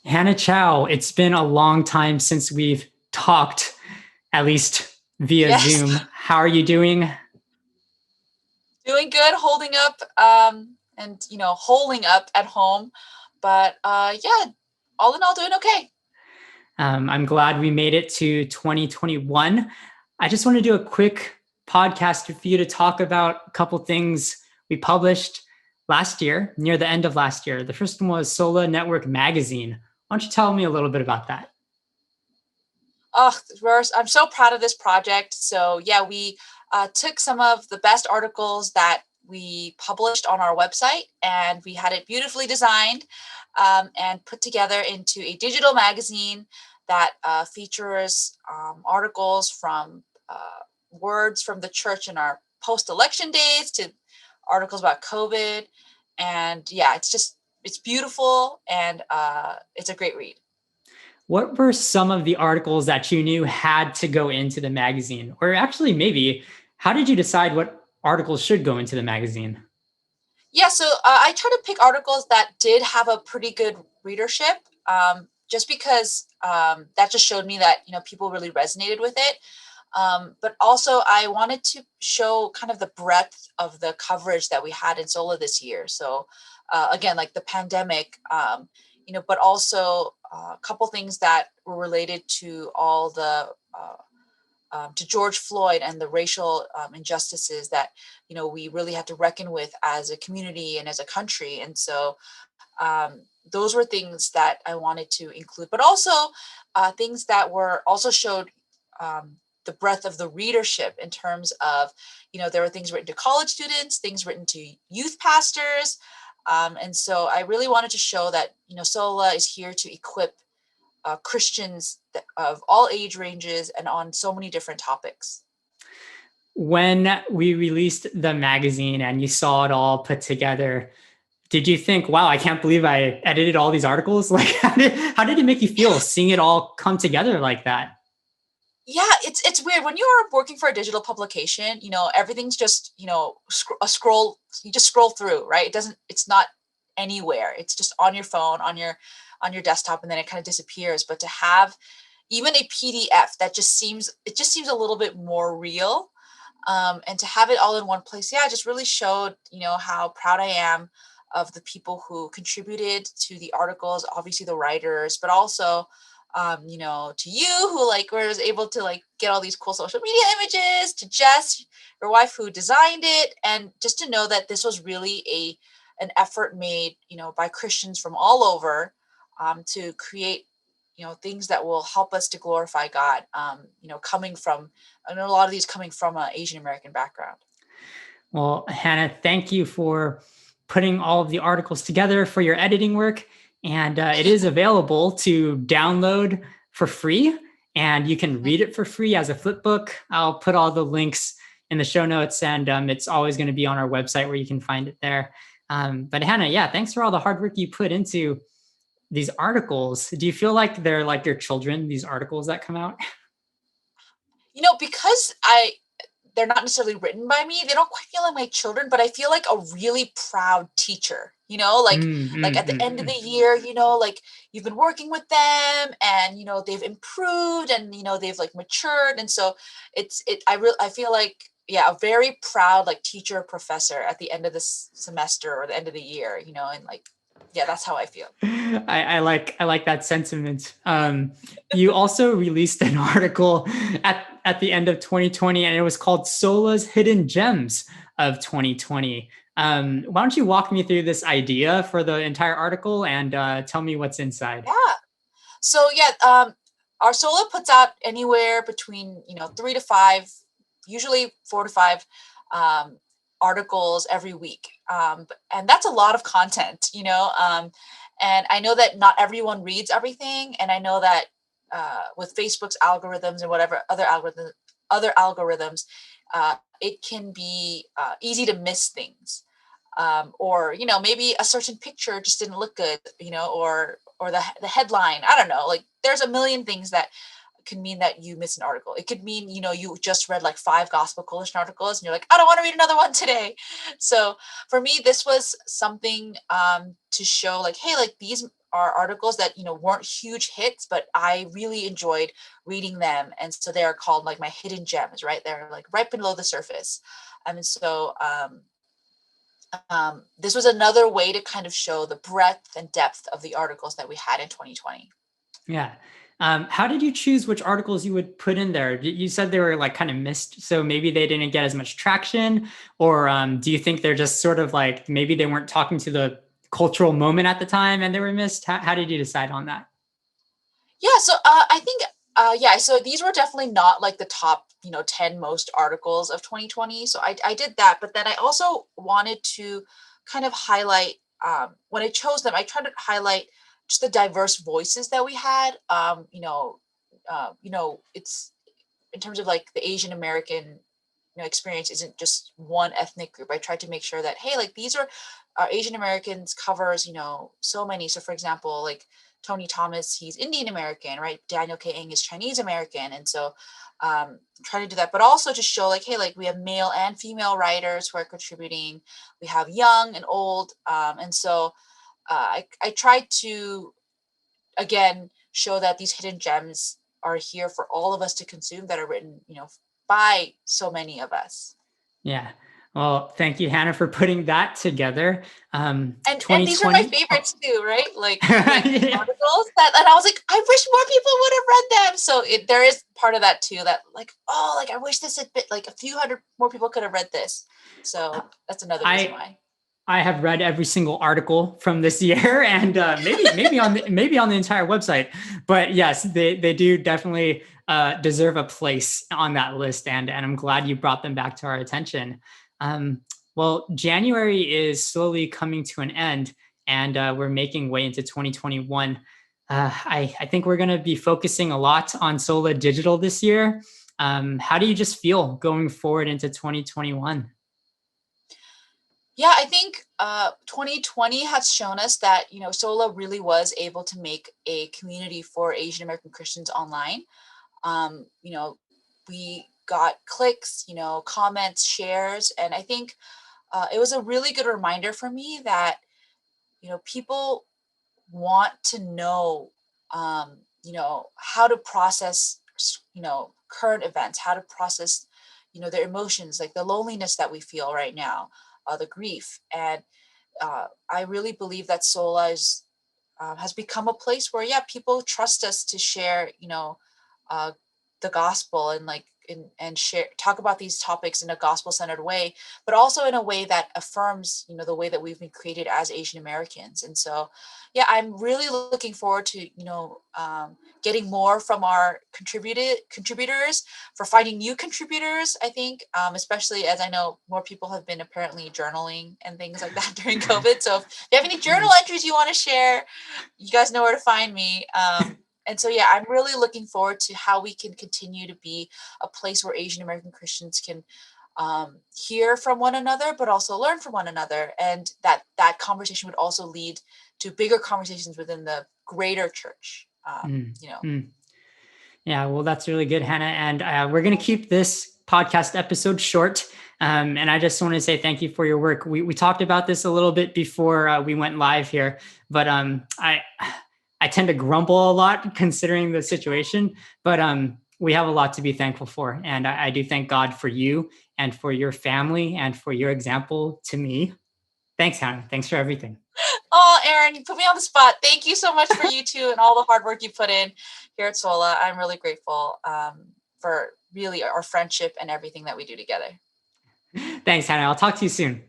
Hannah Chao, it's been a long time since we've talked, at least via Yes, Zoom. How are you doing? doing good, holding up, and holding up at home. But yeah, all in all, doing okay. I'm glad we made it to 2021. I just want to do a quick podcast for you to talk about a couple things we published last year, near the end of last year. The first one was SOLA Network Magazine. Why don't you tell me a little bit about that? Oh, I'm so proud of this project. So yeah, we took some of the best articles that we published on our website, and we had it beautifully designed and put together into a digital magazine that features articles from words from the church in our post-election days to articles about COVID. And yeah, it's beautiful, and it's a great read. What were some of the articles that you knew had to go into the magazine? Or actually, maybe, how did you decide what articles should go into the magazine? Yeah, so I try to pick articles that did have a pretty good readership, just because that just showed me that people really resonated with it. But also, I wanted to show kind of the breadth of the coverage that we had in SOLA this year. So again, like the pandemic, but also a couple things that were related to all the to George Floyd and the racial injustices that we really had to reckon with as a community and as a country. And so those were things that I wanted to include, but also things that were also showed the breadth of the readership in terms of, there were things written to college students, things written to youth pastors. And so I really wanted to show that, SOLA is here to equip Christians of all age ranges and on so many different topics. When we released the magazine and you saw it all put together, did you think, wow, I can't believe I edited all these articles? Like, how did it make you feel seeing it all come together like that? Yeah, it's weird when you are working for a digital publication. Everything's just a scroll. You just scroll through, right? It's not anywhere. It's just on your phone, on your desktop, and then it kind of disappears. But to have even a PDF that just seems a little bit more real, and to have it all in one place, yeah, it just really showed how proud I am of the people who contributed to the articles, obviously the writers, but also to you who was able to get all these cool social media images, to Jess, your wife, who designed it, and just to know that this was really an effort made, by Christians from all over, to create, things that will help us to glorify God. Coming from, I know a lot of these coming from an Asian American background. Well, Hannah, thank you for putting all of the articles together for your editing work. And it is available to download for free, and you can read it for free as a flipbook. I'll put all the links in the show notes, and it's always going to be on our website where you can find it there. But Hannah, yeah, thanks for all the hard work you put into these articles. Do you feel like they're like your children, these articles that come out? Because they're not necessarily written by me. They don't quite feel like my children, but I feel like a really proud teacher, like at the end of the year, like you've been working with them, and they've improved, and they've matured. And so I feel like, yeah, a very proud teacher, professor at the end of this semester or the end of the year, and yeah, that's how I feel. I like that sentiment. You also released an article at the end of 2020, and it was called "SOLA's Hidden Gems of 2020." Why don't you walk me through this idea for the entire article and tell me what's inside? Yeah. So yeah, our SOLA puts out anywhere between 3 to 5, usually 4 to 5 um, articles every week, and that's a lot of content. And I know that not everyone reads everything, and I know that with Facebook's algorithms and whatever other algorithms, it can be easy to miss things, or maybe a certain picture just didn't look good, or the headline, I don't know, like there's a million things that can mean that you miss an article. It could mean you just read like 5 gospel coalition articles, and you're like, I don't want to read another one today. So for me, this was something to show, like, hey, like these are articles that, weren't huge hits, but I really enjoyed reading them. And so they're called like my hidden gems, right? They're like right below the surface. And so this was another way to kind of show the breadth and depth of the articles that we had in 2020. Yeah. How did you choose which articles you would put in there? You said they were like kind of missed, so maybe they didn't get as much traction, or do you think they're just sort of like maybe they weren't talking to the cultural moment at the time and they were missed? How did you decide on that? Yeah, so I think so these were definitely not like the top 10 most articles of 2020. So I did that, but then I also wanted to kind of highlight when I chose them. I tried to highlight just the diverse voices that we had. It's in terms of like the Asian American experience isn't just one ethnic group. I tried to make sure that, hey, like these are Asian Americans covers, so many. So for example, like Tony Thomas, he's Indian American, right? Daniel K. Ng is Chinese American. And so try to do that, but also to show like, hey, like we have male and female writers who are contributing. We have young and old. And so I tried to, again, show that these hidden gems are here for all of us to consume that are written, by so many of us. Yeah. Well, thank you, Hannah, for putting that together. And these are my 2020. favorites too, right? Like Yeah. articles that, and I was like, I wish more people would have read them. So there is part of that too, that like, oh, like I wish this had been like a few hundred more people could have read this. So that's another reason I why. I have read every single article from this year, and maybe on the entire website. But yes, they do definitely deserve a place on that list, and I'm glad you brought them back to our attention. Um, well, January is slowly coming to an end, and we're making way into 2021. I think we're going to be focusing a lot on SOLA Digital this year. How do you just feel going forward into 2021? Yeah, I think 2020 has shown us that, SOLA really was able to make a community for Asian American Christians online. Um, you know, we got clicks, comments, shares, and I think it was a really good reminder for me that, people want to know, how to process, current events, how to process, their emotions, like the loneliness that we feel right now, the grief. And I really believe that SOLA has become a place where, yeah, people trust us to share, uh, the gospel and like and share talk about these topics in a gospel centered way, but also in a way that affirms, the way that we've been created as Asian Americans. And so, yeah, I'm really looking forward to getting more from our contributors, for finding new contributors. I think, especially as I know more people have been apparently journaling and things like that during COVID. So if you have any journal entries you want to share, you guys know where to find me. And so, yeah, I'm really looking forward to how we can continue to be a place where Asian American Christians can hear from one another, but also learn from one another. And that conversation would also lead to bigger conversations within the greater church. Mm, mm. Yeah, well, that's really good, Hannah. And we're going to keep this podcast episode short. And I just want to say thank you for your work. We talked about this a little bit before we went live here, but I tend to grumble a lot considering the situation. But we have a lot to be thankful for, and I do thank God for you and for your family and for your example to me. Thanks, Hannah. Thanks for everything. Oh, Aaron, you put me on the spot. Thank you so much for you too and all the hard work you put in here at SOLA. I'm really grateful for really our friendship and everything that we do together. Thanks, Hannah. I'll talk to you soon.